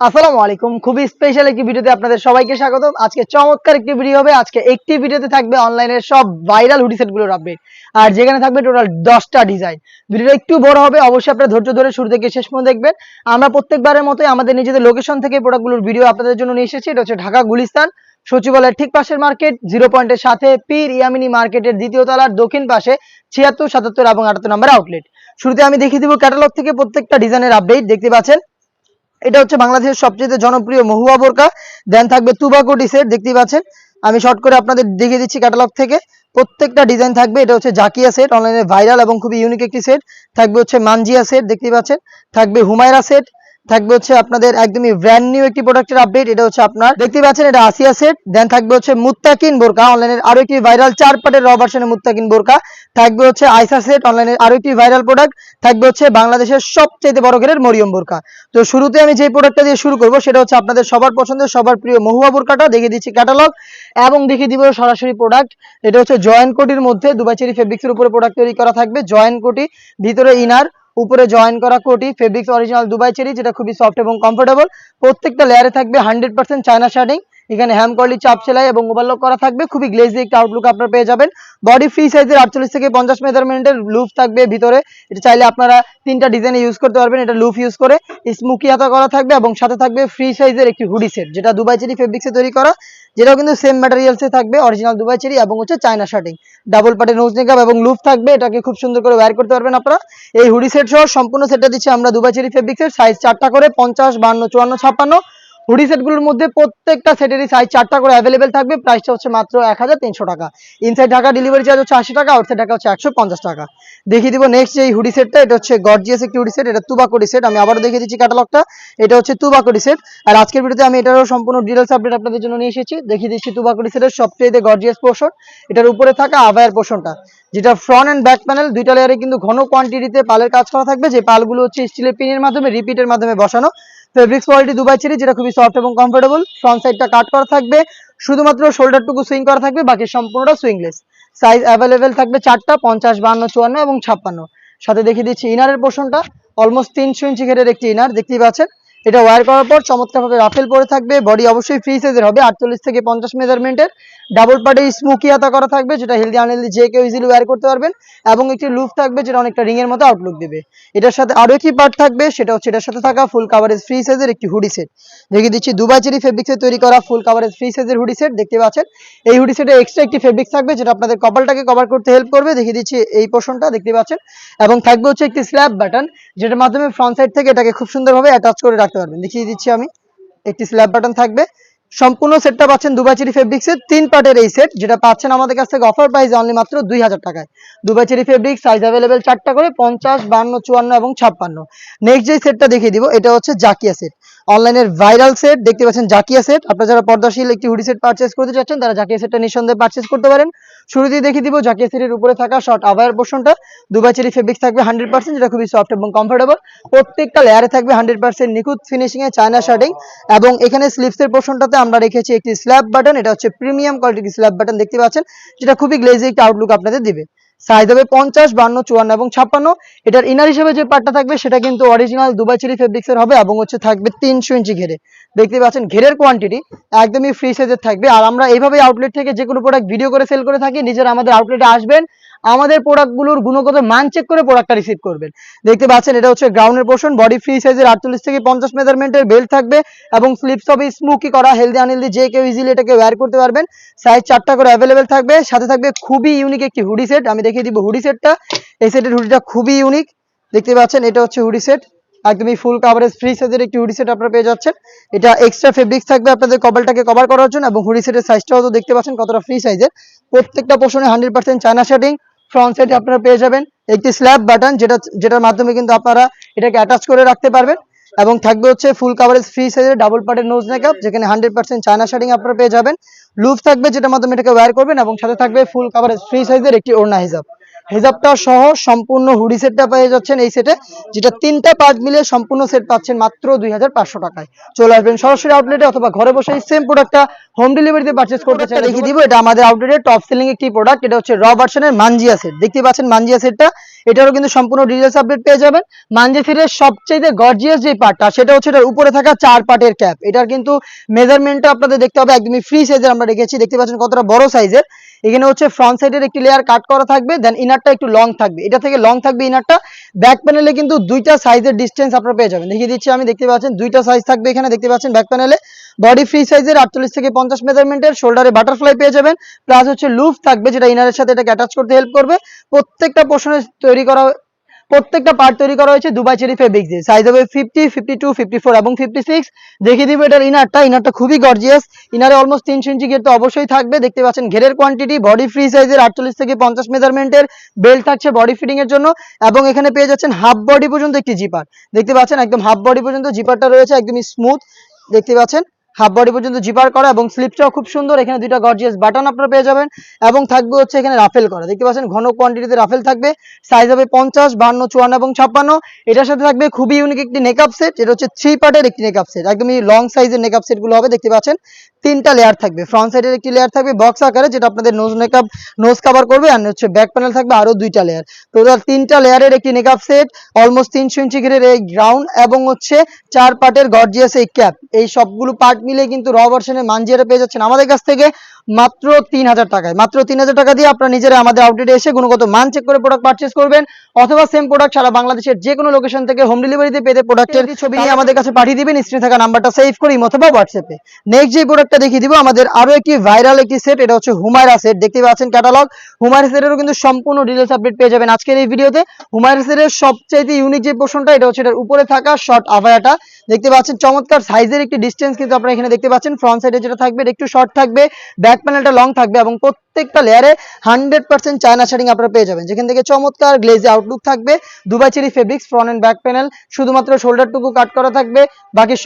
আসসালামু আলাইকুম। খুবই স্পেশাল একটি ভিডিওতে আপনাদের সবাইকে স্বাগতম। আজকে চমৎকার একটি ভিডিও হবে। আজকে একটি ভিডিওতে থাকবে অনলাইনের সব ভাইরাল হুডি সেটগুলোর আপডেট। আর যেখানে থাকবে টোটাল 10টা ডিজাইন। ভিডিওটা একটু বড় হবে, অবশ্যই আপনারা ধৈর্য ধরে শুরু থেকে শেষ পর্যন্ত দেখবেন। আমরা প্রত্যেকবারের মতোই আমাদের নিজেদের লোকেশন থেকে প্রোডাক্টগুলোর ভিডিও আপনাদের জন্য নিয়ে এসেছি। এটা হচ্ছে ঢাকা গুলিস্তান সচিবালয়ের ঠিক পাশের মার্কেট, জিরো পয়েন্টের সাথে পীর ইয়ামিনী মার্কেটের দ্বিতীয় তলার দক্ষিণ পাশে 76, 77 এবং 78 নম্বর আউটলেট। শুরুতে আমি দেখিয়ে দিব ক্যাটালগ থেকে প্রত্যেকটা ডিজাইনের আপডেট। দেখতে পাচ্ছেন এটা হচ্ছে বাংলাদেশের সবচেয়ে জনপ্রিয় মহুয়া বোরকা। দেন থাকবে তুবা কোটি সেট, দেখতেই পাচ্ছেন। আমি শর্ট করে আপনাদের দেখিয়ে দিচ্ছি ক্যাটালগ থেকে। প্রত্যেকটা ডিজাইন থাকবে। এটা হচ্ছে জাকিয়া সেট, অনলাইনে ভাইরাল এবং খুবই ইউনিক একটি সেট। থাকবে হচ্ছে মানজিয়া সেট, দেখতেই পাচ্ছেন। থাকবে হুমায়রা সেট। থাকবে হচ্ছে আপনাদের একদমই ব্র্যান্ড নিউ একটি প্রোডাক্টের আপডেট। এটা হচ্ছে আপনার দেখতে পাচ্ছেন এটা আসিয়া সেট। দেন থাকবে হচ্ছে মুত্তাকিন বোরকা, অনলাইনের আরো একটি ভাইরাল 4 পাটের র ভার্সনের মুত্তাকিন বোরকা। থাকবে হচ্ছে আইসা সেট, অনলাইনের আরো একটি ভাইরাল প্রোডাক্ট। থাকবে হচ্ছে বাংলাদেশের সবচেয়ে বড় ঘেরের মরিয়ম বোরকা। তো শুরুতে আমি যে প্রোডাক্টটা দিয়ে শুরু করব সেটা হচ্ছে আপনাদের সবার পছন্দের সবার প্রিয় মহুয়া বোরকাটা। দেখিয়ে দিচ্ছি ক্যাটালগ এবং দেখিয়ে দিব সরাসরি প্রোডাক্ট। এটা হচ্ছে জয়েন্ট কোটির মধ্যে দুবাই চেরি ফেব্রিক্সের উপরে প্রোডাক্ট তৈরি করা থাকবে। জয়েন্ট কোটি, ভিতরে ইনার, উপরে জয়েন করা কোটি, ফেব্রিক্স অরিজিনাল দুবাই চেরি, যেটা খুবই সফট এবং কমফোর্টেবল। প্রত্যেকটা লেয়ারে থাকবে 100% চায়না শার্টিং। এখানে হ্যাম কলি, চাপ সেলাই এবং ওভারলক করা থাকবে। খুবই গ্লেজি একটা আউটলুক আপনারা পেয়ে যাবেন। বডি ফ্রি সাইজের 48 থেকে 50 মেজারমেন্টের লুফ থাকবে ভিতরে। এটা চাইলে আপনারা তিনটা ডিজাইনে ইউজ করতে পারবেন। এটা লুফ ইউজ করে স্মুকি হাতা করা থাকবে এবং সাথে থাকবে ফ্রি সাইজের একটি হুডি সেট, যেটা দুবাই চেরি ফেব্রিক্সে তৈরি করা, যেটাও কিন্তু সেম ম্যাটেরিয়ালসে থাকবে, অরিজিনাল দুবাই চেরি এবং হচ্ছে চায়না শার্টিং। ডাবল পার্টের নোজ নেকআপ এবং লুফ থাকবে। এটাকে খুব সুন্দর করে ওয়্যার করতে পারবেন আপনারা। এই হুডি সেট সহ সম্পূর্ণ সেটটা দিচ্ছি আমরা দুবাই চেরি ফেব্রিক্সের। সাইজ 4টা করে, 50, 52, 54, 56। হুডি সেটগুলোর মধ্যে প্রত্যেকটা সেটেরই সাইজ 4টা করে অ্যাভেলেবেল থাকবে। প্রাইসটা হচ্ছে মাত্র 1300 টাকা। ইনসাইড ঢাকা ডেলিভারি চার্জ হচ্ছে 80 টাকা, আউটসাইড ঢাকা হচ্ছে 150 টাকা। দেখিয়ে দিব নেক্সট যে হুডি সেটটা। এটা হচ্ছে গর্জিয়াস একটি হুডি সেট। এটা তুবা কোটি সেট। আমি আবারও দেখিয়ে দিচ্ছি ক্যাটালগটা। এটা হচ্ছে তুবা কোটি সেট। আর আজকের ভিডিওতে আমি এটারও সম্পূর্ণ ডিটেইলস আপডেট আপনাদের জন্য নিয়ে এসেছি। দেখিয়ে দিচ্ছি তুবা কোটি সেটের সবচেয়ে গর্জিয়াস পোর্শন, এটার উপরে থাকা আভায়ার পোর্শনটা, যেটা ফ্রন্ট এন্ড ব্যাক প্যানেল দুইটা লেয়ারে কিন্তু ঘন কোয়ান্টিটিতে পালের কাজ করা থাকবে। যে পালগুলো হচ্ছে স্টিলের পিনের মাধ্যমে, রিপিটের মাধ্যমে বসানো। ফেব্রিক্স কোয়ালিটি দুবাই চেরি, যেটা খুবই সফট এবং কমফোর্টেবল। ফ্রন্ট সাইডটা কাট করা থাকবে, শুধুমাত্র শোল্ডারটুকু সুইং করা থাকবে, বাকি সম্পূর্ণটা সুইংলেস। সাইজ অ্যাভেলেবেল থাকবে 4টা, 50, 52, 54 এবং 56। সাথে দেখিয়ে দিচ্ছি ইনারের পোর্শনটা। অলমোস্ট 300 ইঞ্চি ঘেরের একটি ইনার, দেখতেই পাচ্ছেন। এটা ওয়্যার করার পর চমৎকারভাবে রাফেল পরে থাকবে। বডি অবশ্যই ফ্রি সাইজের হবে, 48 থেকে 50 মেজারমেন্টের। ডাবল পার্টে স্মোকি হাতা করা থাকবে, যেটা হেলদি আনহেলদি যে কেউ ইজিলি ওয়্যার করতে পারবেন। এবং একটি লুপ থাকবে, যেটা অনেকটা রিং এর মতো আউটলুক দেবে। এটার সাথে আরো একটি পার্ট থাকবে, সেটা হচ্ছে এটার সাথে থাকা ফুল কাভারেজ ফ্রি সাইজের একটি হুডি সেট। দেখিয়ে দিচ্ছি দুবাই চেরি ফেব্রিক্সে তৈরি করা ফুল কাভারেজ ফ্রি সাইজের হুডি সেট, দেখতে পাচ্ছেন। এই হুডি সেটে এক্সট্রা একটি ফেব্রিক্স থাকবে, যেটা আপনাদের কপালটাকে কভার করতে হেল্প করবে। দেখিয়ে দিচ্ছি এই পোর্শনটা, দেখতে পাচ্ছেন। এবং থাকবে হচ্ছে একটি স্ল্যাব বাটন, যেটার মাধ্যমে ফ্রন্ট সাইড থেকে এটাকে খুব সুন্দরভাবে অ্যাটাচ করে রাখতে পারবেন। দেখিয়ে দিচ্ছি আমি, একটি স্ল্যাব বাটন থাকবে। সম্পূর্ণ সেটটা পাচ্ছেন দুবাই চেরি ফেব্রিক্সের 3 পার্টের এই সেট, যেটা পাচ্ছেন আমাদের কাছ থেকে অফার প্রাইস অনলি মাত্র 2000 টাকায়। Dubai cherry fabrics, size available 4টা করে, 50, 52, 54 এবং 56। নেক্সট যে সেটটা দেখিয়ে দিব, এটা হচ্ছে জাকিয়া সেট, অনলাইনের ভাইরাল সেট। দেখতে পাচ্ছেন জাকিয়া সেট। আপনারা যারা পর্দাশীল একটি হুডি সেট পারচেজ করতে চাচ্ছেন, তারা জাকিয়া সেটটা নিঃসন্দেহে পারচেজ করতে পারেন। শুরুতেই দেখিয়ে দিব জাকিয়া সেটের উপরে থাকা শর্ট আভায়ার পোর্শনটা। দুবাই চেরি ফেব্রিক্স থাকবে 100%, যেটা খুবই সফট এবং কমফোর্টেবল। প্রত্যেকটা লেয়ারে থাকবে 100% নিখুঁত ফিনিশিং এ চায়না শার্টিং। এবং এখানে স্লিভসের পোর্শনটাতে আমরা রেখেছি একটি স্ল্যাব বাটন। এটা হচ্ছে প্রিমিয়াম কোয়ালিটির স্ল্যাব বাটন, দেখতে পাচ্ছেন, যেটা খুবই গ্লেজি একটা আউটলুক আপনাদের দিবে। সাইজ হবে 50, 52, 54 এবং 56। এটার ইনার হিসেবে যে পার্টটা থাকবে, সেটা কিন্তু অরিজিনাল দুবাই চেরি ফেব্রিক্সের হবে এবং হচ্ছে থাকবে 300 ইঞ্চি ঘেরে। দেখতে পাচ্ছেন ঘেরের কোয়ান্টিটি একদমই ফ্রি সাইজের থাকবে। আর আমরা এইভাবে আউটলেট থেকে যে কোনো প্রোডাক্ট ভিডিও করে সেল করে থাকি। নিজেরা আমাদের আউটলেটে আসবেন, আমাদের প্রোডাক্টগুলোর গুণগত মান চেক করে প্রোডাক্টটা রিসিভ করবেন। দেখতে পাচ্ছেন এটা হচ্ছে গ্রাউন্ডের পোর্শন। বডি ফ্রি সাইজের 48 থেকে 50 মেজারমেন্টের বেল্ট থাকবে এবং স্লিপস হবে স্মোকি করা, হেলদি আনহেলদি যে কেউ ইজিলি এটাকে ওয়্যার করতে পারবেন। সাইজ 4টা করে অ্যাভেলেবেল থাকবে। সাথে থাকবে খুবই ইউনিক একটি হুডি সেট। আমি দেখিয়ে দিব হুডি সেটটা। এই সেটের হুডিটা খুবই ইউনিক, দেখতে পাচ্ছেন। এটা হচ্ছে হুডি সেট, একদমই ফুল কাভারেজ ফ্রি সাইজের একটি হুডি সেট আপনারা পেয়ে যাচ্ছেন। এটা এক্সট্রা ফেব্রিক্স থাকবে আপনাদের কপালটাকে কভার করার জন্য। এবং হুডি সেটের সাইজটাও তো দেখতে পাচ্ছেন কতটা ফ্রি সাইজের। প্রত্যেকটা পোর্শনে 100% চায়না শার্টিং। ফ্রন্ট সাইডে আপনারা পেয়ে যাবেন একটি স্ল্যাব বাটন, যেটার মাধ্যমে কিন্তু আপনারা এটাকে অ্যাটাচ করে রাখতে পারবেন। এবং থাকবে হচ্ছে ফুল কাভারেজ ফ্রি সাইজের ডাবল পার্টের নোজ মেকআপ, যেখানে 100% চায়না শার্টিং আপনারা পেয়ে যাবেন। লুপ থাকবে, যেটার মাধ্যমে এটাকে ওয়্যার করবেন। এবং সাথে থাকবে ফুল কাভারেজ ফ্রি সাইজের একটি ওড়না হিজাব। হেজাবটা সহ সম্পূর্ণ হুডি সেটটা পেয়ে যাচ্ছেন এই সেটে, যেটা 3টা পার্ট মিলে সম্পূর্ণ সেট পাচ্ছেন মাত্র 2500 টাকায়। চলে আসবেন সরাসরি আউটলেটে, অথবা ঘরে বসে সেম প্রোডাক্টটা হোম ডেলিভারিতে পারচেজ করতে চাইলে দেখিয়ে দিব। এটা আমাদের আউটলেটের টপ সেলিং একটি প্রোডাক্ট, এটা হচ্ছে র ভার্সনের মানজিয়া সেট। দেখতে পাচ্ছেন মানজিয়া সেটটা, এটারও কিন্তু সম্পূর্ণ ডিটেইলস আপডেট পেয়ে যাবেন। মানজিয়া সেটের সবচেয়ে গর্জিয়াস যে পার্টটা সেটা হচ্ছে এটার উপরে থাকা 4 পার্টের ক্যাপ। এটার কিন্তু মেজারমেন্টটা আপনাদের দেখতে হবে একদমই ফ্রি সাইজের আমরা রেখেছি। দেখতে পাচ্ছেন কতটা বড় সাইজের। এখানে হচ্ছে ফ্রন্ট সাইডের একটি লেয়ার কাট করা থাকবে, দেন ইনারটা একটু লং থাকবে, এটা থেকে লং থাকবে ইনারটা। ব্যাক প্যানেলে কিন্তু দুইটা সাইজের ডিসটেন্স আপনারা পেয়ে যাবেন, দেখিয়ে দিচ্ছি আমি। দেখতে পাচ্ছেন দুইটা সাইজ থাকবে এখানে, দেখতে পাচ্ছেন ব্যাক প্যানেলে। বডি ফ্রি সাইজের 48 থেকে 50 মেজারমেন্টের, শোল্ডারে বাটারফ্লাই পেয়ে যাবেন, প্লাস হচ্ছে লুপ থাকবে যেটা ইনারের সাথে এটাকে অ্যাটাচ করতে হেল্প করবে। প্রত্যেকটা পোর্শনে তৈরি করা, প্রত্যেকটা পার্ট তৈরি করা হয়েছে দুবাই চেরি ফেব্রিক্স দিয়ে। সাইজ হবে 50, 52, 54 এবং 56। দেখিয়ে দিব এটার ইনারটা খুবই গর্জিয়াস। ইনারে অলমোস্ট 3 ইঞ্চি ঘের তো অবশ্যই থাকবে। দেখতে পাচ্ছেন ঘেরের কোয়ান্টিটি বডি ফ্রি সাইজের 48 থেকে 50 মেজারমেন্টের, বেল্ট থাকছে বডি ফিটিং এর জন্য, এবং এখানে পেয়ে যাচ্ছেন হাফ বডি পর্যন্ত একটি জিপার। দেখতে পাচ্ছেন একদম হাফ বডি পর্যন্ত জিপারটা রয়েছে, একদমই স্মুথ। দেখতে পাচ্ছেন হাফ বডি পর্যন্ত জিপার করা, এবং স্লিপটাও খুব সুন্দর। এখানে দুইটা গর্জিয়াস বাটন আপনারা পেয়ে যাবেন, এবং থাকবে হচ্ছে এখানে রাফেল করা। দেখতে পাচ্ছেন ঘন কোয়ান্টিটিতে রাফেল থাকবে। সাইজ হবে 50, 52, 54 এবং 56। এটার সাথে থাকবে খুবই ইউনিক একটি নেকআপ সেট, এটা হচ্ছে 3 পার্টের একটি নেকআপ সেট, একদমই লং সাইজের নেকআপ সেট গুলো হবে। দেখতে পাচ্ছেন 3টা লেয়ার থাকবে, ফ্রন্ট সাইডের একটি লেয়ার থাকবে বক্স আকারে, যেটা আপনাদের নোজ কভার করবে, আর হচ্ছে ব্যাক প্যানেল থাকবে আরো 2টা লেয়ার। টোটাল 3টা লেয়ারের একটি নেকআপ সেট, অলমোস্ট 300 ইঞ্চি ঘেরের এই গ্রাউন্ড, এবং হচ্ছে 4 পার্টের গর্জিয়াস এই ক্যাপ। এই সবগুলো পার্ট মিলে কিন্তু র ভার্সনের মানজিয়াটা পেয়ে যাচ্ছেন আমাদের কাছ থেকে মাত্র 3000 টাকায়। মাত্র 3000 টাকা দিয়ে আপনারা নিজেরা আমাদের আউটলেটে এসে গুণগত মান চেক করে প্রোডাক্ট পারচেজ করবেন, অথবা সেম প্রোডাক্ট সারা বাংলাদেশের যে কোনো লোকেশন থেকে হোম ডেলিভারিতে পেতে প্রোডাক্টের ছবি নিয়ে আমাদের কাছে পাঠিয়ে দিবেন, স্ক্রিনে থাকা নাম্বারটা সেভ করে অথবা হোয়াটসঅ্যাপে। নেক্সট যে প্রোডাক্টটা দেখিয়ে দিব আমাদের আরো একটি ভাইরাল একটি সেট, এটা হচ্ছে হুমায়রা সেট। দেখতে পাচ্ছেন ক্যাটালগ, হুমায়রা সেটেরও কিন্তু সম্পূর্ণ ডিটেইলস আপডেট পেয়ে যাবেন আজকের এই ভিডিওতে। হুমায়রা সেটের সবচেয়ে ইউনিক যে পোর্শনটা, এটা হচ্ছে এটার উপরে থাকা শর্ট আভায়াটা। দেখতে পাচ্ছেন চমৎকার সাইজের একটি ডিসটেন্স কিন্তু আপনারা এখানে দেখতে পাচ্ছেন। ফ্রন্ট সাইডে যেটা থাকবে এটা একটু শর্ট থাকবে, ব্যাক প্যানেলটা লং থাকবে, এবং প্রত্যেকটা লেয়ারে 100% চায়না শাড়িং আপনারা পেয়ে যাবেন, যেখান থেকে চমৎকার গ্লেজি আউটলুক থাকবে। Dubai cherry fabrics front end back panel, শুধুমাত্র শোল্ডারটুকু কাট করা থাকবে, বাকি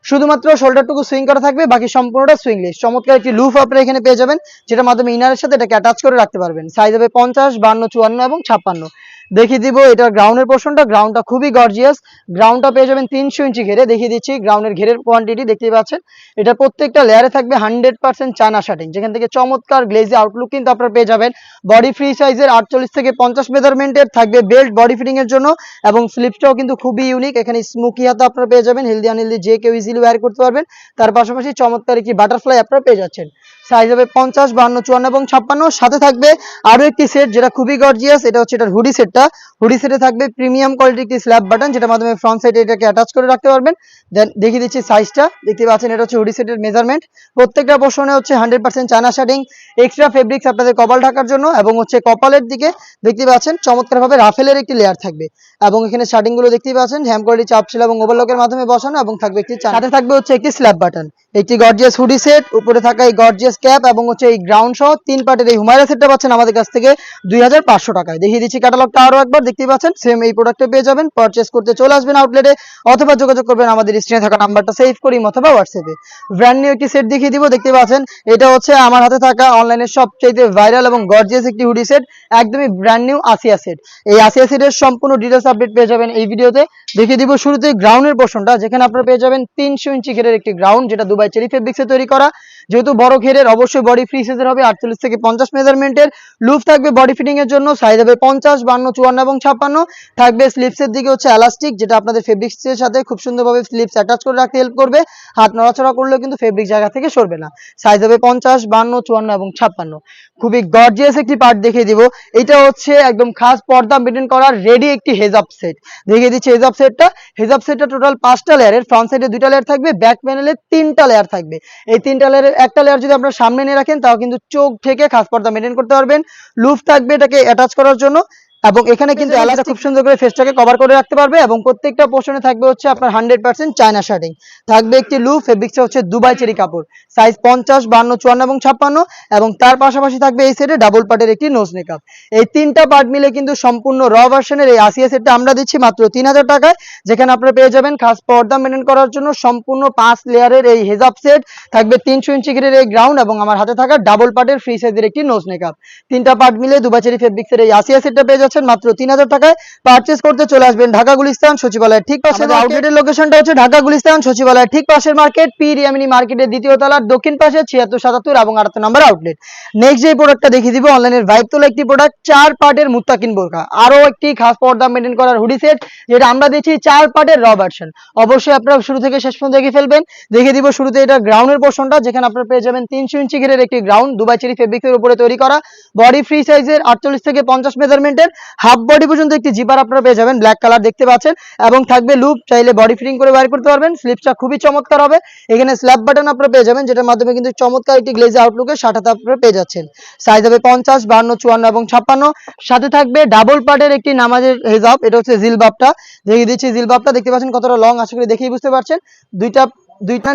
শুধুমাত্র শোল্ডারটুকু সুইং করা থাকবে, বাকি সম্পূর্ণটা সুইংলেস। চমৎকার একটি লুপ আপনারা এখানে পেয়ে যাবেন, যেটার মাধ্যমে ইনারের সাথে এটাকে অ্যাটাচ করে রাখতে পারবেন। সাইজ হবে 50, 52, 54 এবং 56। দেখিয়ে দিব এটার গ্রাউন্ডের পোর্শনটা, গ্রাউন্ডটা খুবই গর্জিয়াস। গ্রাউন্ডটা পেয়ে যাবেন 300 ইঞ্চি ঘেরে, দেখিয়ে দিচ্ছি গ্রাউন্ডের ঘেরের কোয়ান্টিটি দেখতে পাচ্ছেন। এটা প্রত্যেকটা লেয়ারে থাকবে 100% চায়না শার্টিং, যেখান থেকে চমৎকার গ্লেজি আউটলুক কিন্তু আপনারা পেয়ে যাবেন। বডি ফ্রি সাইজের 48 থেকে 50 মেজারমেন্টের থাকবে, বেল্ট বডি ফিটিং এর জন্য, এবং স্লিপসটাও কিন্তু খুবই ইউনিক। এখানে স্মোকি হাতা আপনারা পেয়ে যাবেন, হেলদি আনহেলদি যে কেউ ইজিলি ওয়্যার করতে পারবেন। তার পাশাপাশি চমৎকার একটি বাটারফ্লাই আপনারা পেয়ে যাচ্ছেন। সাইজ হবে 50, 52, 54 এবং 56। সাথে থাকবে আরো একটি সেট যেটা খুবই গর্জিয়াস, এটা হচ্ছে এটার হুডি সেটটা। হুডি সেটে থাকবে প্রিমিয়াম কোয়ালিটির একটি স্ল্যাব বাটন, যেটার মাধ্যমে ফ্রন্ট সাইডে এটাকে অ্যাটাচ করে রাখতে পারবেন। দেন দেখিয়ে দিচ্ছি সাইজটা, দেখতে পাচ্ছেন এটা হচ্ছে হুডি সেটের মেজারমেন্ট। প্রত্যেকটা পোর্শনে হচ্ছে 100% চায়না শার্টিং, এক্সট্রা ফেব্রিক্স আপনাদের কপাল ঢাকার জন্য, এবং হচ্ছে কপালের দিকে দেখতে পাচ্ছেন চমৎকারভাবে রাফেলের একটি লেয়ার থাকবে, এবং এখানে শার্টিং গুলো দেখতে পাচ্ছেন হ্যাম কোয়ালিটি চাপশিল এবং ওভারলকের মাধ্যমে বসানো, এবং থাকবে একটি সাথে থাকবে হচ্ছে একটি স্ল্যাব বাটন, একটি গর্জিয়াস হুডি সেট, উপরে থাকা এই গর্জিয়াস ক্যাপ, এবং হচ্ছে এই গ্রাউন্ড সহ 3 পার্টের এই হুমায়রা সেটটা পাচ্ছেন আমাদের কাছ থেকে 2500 টাকায়। দেখিয়ে দিচ্ছি ক্যাটালগটা আরো একবার, দেখতে পাচ্ছেন সেম এই প্রোডাক্টে পেয়ে যাবেন। পারচেজ করতে চলে আসবেন আউটলেটে, অথবা যোগাযোগ করবেন আমাদের স্ক্রিনে থাকা নাম্বারটা সেভ করি অথবা হোয়াটসঅ্যাপে। ব্র্যান্ড নিউ একটি সেট দেখিয়ে দিব, দেখতে পাচ্ছেন এটা হচ্ছে আমার হাতে থাকা অনলাইনের সবচেয়ে ভাইরাল এবং গর্জিয়াস একটি হুডি সেট, একদমই ব্র্যান্ড নিউ আসিয়া সেট। এই আসিয়া সেটের সম্পূর্ণ ডিটেইলস আপডেট পেয়ে যাবেন এই ভিডিওতে। দেখিয়ে দিব শুরুতে গ্রাউন্ডের পোর্শনটা, যেখানে আপনারা পেয়ে যাবেন 300 ইঞ্চি ঘেরের একটি গ্রাউন্ড, যেটা দুবাই চেরি ফেব্রিক্সে তৈরি করা। যেহেতু বড় ঘেরের, অবশ্যই বডি ফ্রি সাইজের হবে, 48 থেকে 50 মেজারমেন্টের। লুপ থাকবে বডি ফিটিং এর জন্য, সাইজ হবে 50, 52, 54 এবং 56। থাকবে স্লিপসের দিকে হচ্ছে এলাস্টিক, যেটা আপনাদের ফেব্রিক্সের সাথে খুব সুন্দরভাবে স্লিপস অ্যাটাচ করে রাখতে হেল্প করবে। হাত নড়াচড়া করলেও কিন্তু ফেব্রিক জায়গা থেকে সরবে না। সাইজ হবে 50, 52, 54 এবং 56। খুবই গর্জিয়াস একটি পার্ট দেখিয়ে দিব। এটা হচ্ছে একদম খাস পর্দা মেনটেন করার রেডি একটি হেজাব সেট। দেখিয়ে দিচ্ছি হেজাব সেটটা। হেজাব সেটটা টোটাল 5টা লেয়ারের, ফ্রন্ট সাইডে 2টা লেয়ার থাকবে, ব্যাক প্যানেলে 3টা লেয়ার থাকবে। এই 3টা লেয়ারের একটা লেয়ার যদি আপনারা সামনে নিয়ে রাখেন, তাও কিন্তু চোখ থেকে খাস পর্দা মেনটেন করতে পারবেন। লুপ থাকবে এটাকে অ্যাটাচ করার জন্য, এবং এখানে কিন্তু এলাস্টিক খুব সুন্দর করে ফেসটাকে কভার করে রাখতে পারবে এবং প্রত্যেকটা পোর্শনে থাকবে হচ্ছে আপনার 100% চায়না শার্টিং। থাকবে একটি লুপ, ফেব্রিক্সটা হচ্ছে দুবাই চেরি কাপড়, সাইজ 50, 52, 54 এবং 56 এবং তার পাশাপাশি থাকবে এই সেটে ডাবল পার্টের একটি নোজ মেকআপ। এই তিনটা পার্ট মিলে কিন্তু সম্পূর্ণ র ভার্সনের এই আসিয়া সেটটা আমরা দিচ্ছি মাত্র 3000 টাকায়, যেখানে আপনারা পেয়ে যাবেন খাস পর্দা মেনটেন করার জন্য সম্পূর্ণ 5 লেয়ারের এই হেজাব সেট, থাকবে 300 ইঞ্চি ঘিরের এই গ্রাউন্ড এবং আমার হাতে থাকা ডাবল পার্টের ফ্রি সাইজের একটি নোজ মেকআপ। তিনটা পার্ট মিলে দুবাই চেরি ফেব্রিক্সের এই আসিয়া সেটটা পেয়ে যাচ্ছেন মাত্র 3000 টাকায়। পারচেজ করতে চলে আসবেন ঢাকা গুলিস্তান সচিবালয়ের ঠিক পাশে। আউটলেটের লোকেশনটা হচ্ছে ঢাকা গুলিস্তান সচিবালয়ের ঠিক পাশের মার্কেট, পি রিয়ামিনি মার্কেটের দ্বিতীয় তলার দক্ষিণ পাশে 76, 77 এবং 78 নম্বর আউটলেট। নেক্সট যে প্রোডাক্টটা দেখিয়ে দিব অনলাইনের ভাইব তোলা একটি প্রোডাক্ট, 4 পার্টের মুত্তাকিন বোরকা, আরো একটি খাস পর্দা মেনটেন করার হুডি সেট, যেটা আমরা দিচ্ছি 4 পার্টের র ভার্সন। অবশ্যই আপনারা শুরু থেকে শেষ পর্যন্ত দেখে ফেলবেন। দেখিয়ে দিব শুরুতে এটা গ্রাউন্ডের পোর্শনটা, যেখানে আপনারা পেয়ে যাবেন 300 ইঞ্চি ঘিরের একটি গ্রাউন্ড, দুবাই চেরি ফেব্রিক্সের উপরে তৈরি করা, বডি ফ্রি সাইজের 48 থেকে 50 মেজারমেন্টের, হাফ বডি পর্যন্ত একটি জিপার আপনারা পেয়ে যাবেন, ব্ল্যাক কালার দেখতে পাচ্ছেন, এবং থাকবে লুপ, চাইলে বডি ফিটিং করে ওয়্যার করতে পারবেন। স্লিপসটা খুবই চমৎকার হবে। এখানে স্ল্যাব বাটন আপনারা পেয়ে যাবেন, যেটার মাধ্যমে কিন্তু চমৎকার একটি গ্লেজ আউটলুকের শার্ট আপনারা পেয়ে যাচ্ছেন। সাইজ হবে 50, 52, 54 এবং 56। সাথে থাকবে ডাবল পার্টের একটি নামাজের হেজাব, এটা হচ্ছে জিলবাবটা, দেখিয়ে দিচ্ছি। জিলবাবটা দেখতে পাচ্ছেন কতটা লং, আশা করি দেখেই বুঝতে পারছেন। দুইটা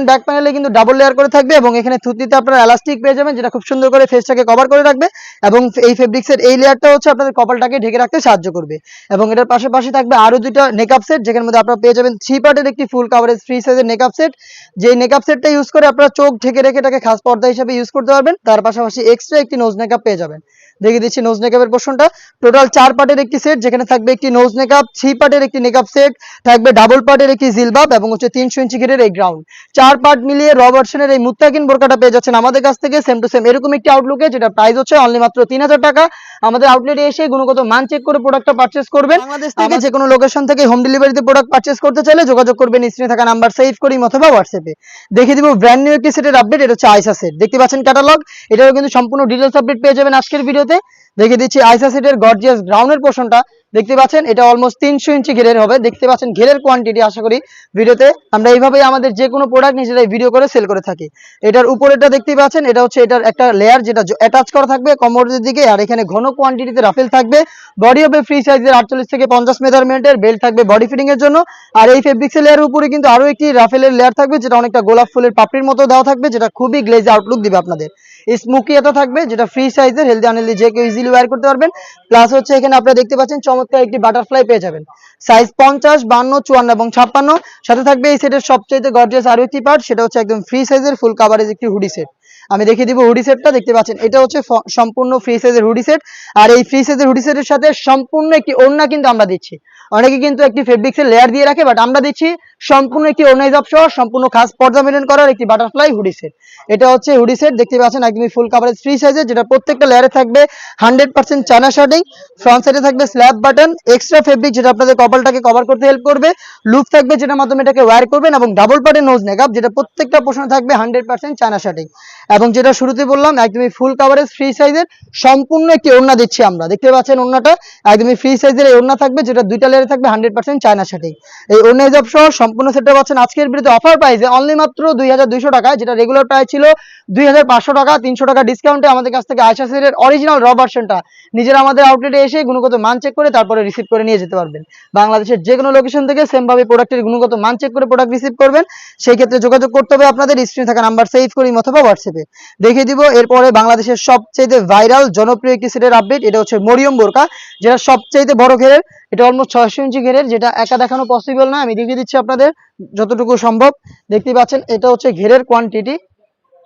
ব্যাক প্যানেলে কিন্তু ডাবল লেয়ার করে থাকবে এবং এখানে থুতনিতে আপনারা এলাস্টিক পেয়ে যাবেন, যেটা খুব সুন্দর করে ফেসটাকে কভার করে রাখবে এবং এই ফেব্রিক্সের এই লেয়ারটা হচ্ছে আপনাদের কপালটাকে ঢেকে রাখতে সাহায্য করবে। এবং এটার পাশাপাশি থাকবে আরো দুইটা নেকআপ সেট, যেখানে মধ্যে আপনারা পেয়ে যাবেন 3 পার্টের একটি ফুল কভারেজ ফ্রি সাইজের নেকআপ সেট, যে নেকআপ সেটটা ইউজ করে আপনারা চোখ ঢেকে রেখে এটাকে খাস পর্দা হিসেবে ইউজ করতে পারবেন। তার পাশাপাশি এক্সট্রা একটি নোজ মেকআপ পেয়ে যাবেন। দেখিয়ে দিচ্ছি নোজ মেকআপের পোর্শনটা, টোটাল 4 পার্টের একটি সেট, যেখানে থাকবে একটি নোজ মেকআপ, 3 পার্টের একটি নেকআপ সেট, থাকবে ডাবল পার্টের একটি জিলবাব এবং হচ্ছে 300 ইঞ্চি ঘিরের এই গ্রাউন্ড। 4 পার্ট মিলিয়ে র ভার্সনের এই মুত্তাকিন বোরকাটা পেয়ে যাচ্ছেন আমাদের কাছ থেকে সেম টু সেম এরকম একটি আউটলুকে, যেটা প্রাইস হচ্ছে অনলি মাত্র 3000 টাকা। আমাদের আউটলেটে এসে গুণগত মান চেক করে প্রোডাক্টটা পারচেজ করবেন। বাংলাদেশ থেকে যে কোনো লোকেশন থেকে হোম ডেলিভারিতে প্রোডাক্ট পারচেজ করতে চাইলে যোগাযোগ করবেন স্ক্রিনে থাকা নাম্বার সেভ করি অথবা হোয়াটসঅ্যাপে। দেখিয়ে দিব ব্র্যান্ড নিউ একটি সেটের আপডেট, এটা হচ্ছে আইসা সেট। দেখতে পাচ্ছেন ক্যাটালগ, এটাও কিন্তু সম্পূর্ণ ডিটেইলস আপডেট পেয়ে যাবেন আজকের ভিডিওতে। দেখিয়ে দিচ্ছি আইসা সেটের গর্জিয়াস গ্রাউন্ডের পোর্শনটা, দেখতে পাচ্ছেন এটা অলমোস্ট 300 ইঞ্চি ঘেরের হবে। দেখতে পাচ্ছেন ঘেরের কোয়ান্টিটি, আশা করি ভিডিওতে আমরা এইভাবেই আমাদের যে কোনো প্রোডাক্ট নিজেরাই ভিডিও করে সেল করে থাকি। এটার উপরেটা দেখতে পাচ্ছেন, এটা হচ্ছে এটার একটা লেয়ার যেটা অ্যাটাচ করা থাকবে কোমরের দিকে, আর এখানে ঘন কোয়ান্টিটিতে রাফেল থাকবে। বডি হবে ফ্রি সাইজের 48 থেকে 50 মেজারমেন্টের, বেল্ট থাকবে বডি ফিটিং এর জন্য। আর এই ফেব্রিক্সের লেয়ারের উপরে কিন্তু আরো একটি রাফেলের লেয়ার থাকবে, যেটা অনেকটা গোলাপ ফুলের পাপড়ির মতো দেওয়া থাকবে, যেটা খুবই গ্লেজ আউটলুক দিবে আপনাদের। স্মোকি এটা থাকবে, যেটা ফ্রি সাইজের, হেলদি আনহেলদি যে কেউ ইজিলি ওয়্যার করতে পারবেন। প্লাস হচ্ছে এখানে আপনারা দেখতে পাচ্ছেন চমৎকার একটি বাটারফ্লাই পেয়ে যাবেন, সাইজ 50, 52, 54 এবং 56। সাথে থাকবে এই সেটের সবচেয়ে গর্জিয়াস আরো একটি পার্ট, সেটা হচ্ছে একদম ফ্রি সাইজের ফুল কাভারেজ একটি হুডি সেট। আমি দেখিয়ে দিব হুডি সেটটা, দেখতে পাচ্ছেন এটা হচ্ছে সম্পূর্ণ ফ্রি সাইজের হুডি সেট। আর এই ফ্রি সাইজের হুডি সেটের সাথে সম্পূর্ণ একটি ওড়না কিন্তু আমরা দিচ্ছি। অনেকে কিন্তু একটি ফেব্রিক্সের লেয়ার দিয়ে রাখে, বাট আমরা দিচ্ছি সম্পূর্ণ একটি ওড়না হিসাব সহ সম্পূর্ণ খাস পর্দা মেনটেন করার একটি বাটারফ্লাই হুডি সেট। এটা হচ্ছে হুডি সেট, দেখতে পাচ্ছেন একদমই ফুল কাভারেজ ফ্রি সাইজের, যেটা প্রত্যেকটা লেয়ারে থাকবে 100% চায়না শার্টিং। ফ্রন্ট সাইডে থাকবে স্ল্যাব বাটন, এক্সট্রা ফেব্রিক যেটা আপনাদের কপালটাকে কভার করতে হেল্প করবে, লুপ থাকবে যেটার মাধ্যমে এটাকে ওয়্যার করবেন, এবং ডাবল পার্টের নোজ মেকআপ, যেটা প্রত্যেকটা পোর্শনে থাকবে 100% চায়না শার্টিং। এবং যেটা শুরুতে বললাম একদমই ফুল কাভারেজ ফ্রি সাইজের সম্পূর্ণ একটি ওড়না দিচ্ছি আমরা। দেখতে পাচ্ছেন ওড়নাটা একদমই ফ্রি সাইজের এই ওড়না থাকবে, যেটা দুইটা লেয়ারে থাকবে 100% চায়না শার্টিং। এই ওড়না হিসাব সহ সম্পূর্ণ সেটটা পাচ্ছেন আজকের ভিডিওতে অফার প্রাইসে অনলি মাত্র 2200 টাকায়, যেটা রেগুলার প্রাইস ছিল 2500 টাকা। 300 টাকা ডিসকাউন্টে আমাদের কাছ থেকে আয়শা সেটের অরিজিনাল র ভার্সনটা নিজেরা আমাদের আউটলেটে এসে গুণগত মান চেক করে তারপরে রিসিভ করে নিয়ে যেতে পারবেন। বাংলাদেশের যে কোনো লোকেশন থেকে সেম ভাবে প্রোডাক্টের গুণগত মান চেক করে প্রোডাক্ট রিসিভ করবেন। সেই ক্ষেত্রে যোগাযোগ করতে হবে আপনাদের স্ক্রিনে থাকা নাম্বার সেভ করি অথবা হোয়াটসঅ্যাপে। দেখিয়ে দিব এরপরে বাংলাদেশের সবচেয়ে ভাইরাল জনপ্রিয় একটি সেটের আপডেট, এটা হচ্ছে মরিয়ম বোরকা, যেটা সবচেয়ে বড় ঘেরের। এটা অলমোস্ট 600 ইঞ্চি ঘেরের, যেটা একা দেখানো পসিবল না, আমি দেখিয়ে দিচ্ছি আপনাদের যতটুকু সম্ভব। দেখতে পাচ্ছেন এটা হচ্ছে ঘেরের কোয়ান্টিটি,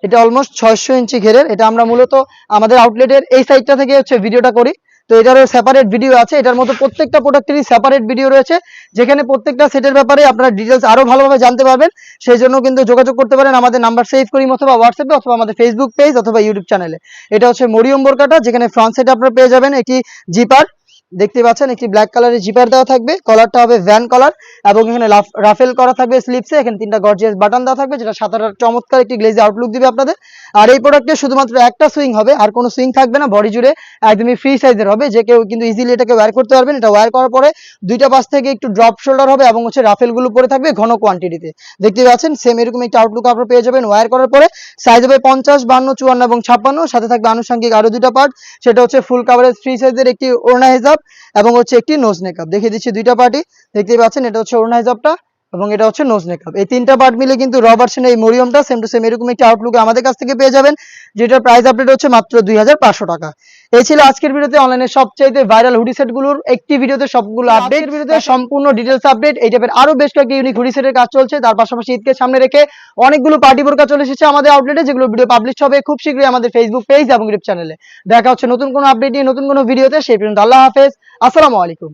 এটা অলমোস্ট 600 ইঞ্চি ঘেরের। এটা আমরা মূলত আমাদের আউটলেটের এই সাইডটা থেকে হচ্ছে ভিডিওটা করি, তো এটারও সেপারেট ভিডিও আছে। এটার মতো প্রত্যেকটা প্রোডাক্টেরই সেপারেট ভিডিও রয়েছে, যেখানে প্রত্যেকটা সেটের ব্যাপারে আপনারা ডিটেলস আরো ভালোভাবে জানতে পারবেন। সেই জন্য কিন্তু যোগাযোগ করতে পারেন আমাদের নাম্বার সেভ করি অথবা হোয়াটসঅ্যাপে অথবা আমাদের ফেসবুক পেজ অথবা ইউটিউব চ্যানেলে। এটা হচ্ছে মরিয়ম বোরকাটা, যেখানে ফ্রন্ট সাইডে আপনারা পেয়ে যাবেন একটি জিপার, দেখতে পাচ্ছেন একটি ব্ল্যাক কালারের জিপার দেওয়া থাকবে, কলারটা হবে ভ্যান কলার, এবং এখানে রাফেল করা থাকবে স্লিপসে। এখানে 3টা গর্জিয়াস বাটন দেওয়া থাকবে, যেটা সাথে চমৎকার একটি গ্লেজি আউটলুক দিবে আপনাদের। আর এই প্রোডাক্টে শুধুমাত্র একটা সুইং হবে, আর কোনো সুইং থাকবে না, বডি জুড়ে একদমই ফ্রি সাইজের হবে, যে কেউ কিন্তু ইজিলি এটাকে ওয়্যার করতে পারবেন। এটা ওয়্যার করার পরে দুইটা পাশ থেকে একটু ড্রপ শোল্ডার হবে এবং হচ্ছে রাফেল গুলো পরে থাকবে ঘন কোয়ান্টিটিতে। দেখতে পাচ্ছেন সেম এরকম একটা আউটলুক আপনারা পেয়ে যাবেন ওয়্যার করার পরে। সাইজ হবে 50, 52, 54 এবং 56। সাথে থাকবে আনুষঙ্গিক আরো দুইটা পার্ট, সেটা হচ্ছে ফুল কাভারেজ ফ্রি সাইজের একটি ওড়না হিসাব, নেকআপ এবং হচ্ছে একটি নোজ নেকআপ। দেখিয়ে দিচ্ছি দুইটা পার্টি, দেখতেই পাচ্ছেন এটা হচ্ছে ওড়না হিজাবটা এবং এটা হচ্ছে নোজ নেকআপ। এই তিনটা পার্ট মিলে কিন্তু র ভার্সনের এই মরিয়মটা সেম টু সেম এরকম একটি আউটলুকে আমাদের কাছ থেকে পেয়ে যাবেন, যেটার প্রাইস আপডেট হচ্ছে মাত্র 2500 টাকা। এই ছিল আজকের ভিডিওতে অনলাইনে সবচাইতে ভাইরাল হুডি সেটগুলোর একটি ভিডিওতে সবগুলো আপডেট, ভিডিওতে সম্পূর্ণ ডিটেলস আপডেট। এই টাইপের আরো বেশ কয়েকটি ইউনিক হুডি সেটের কাজ চলছে, তার পাশাপাশি ঈদকে সামনে রেখে অনেকগুলো পার্টি বোরকা চলে এসেছে আমাদের আউটলেটে, যেগুলো ভিডিও পাবলিশ হবে খুব শীঘ্রই আমাদের ফেসবুক পেজ এবং ইউটিউব চ্যানেলে। দেখা হচ্ছে নতুন কোনো আপডেট নিয়ে নতুন কোনো ভিডিওতে, সেই পর্যন্ত আল্লাহ হাফেজ, আসসালামু আলাইকুম।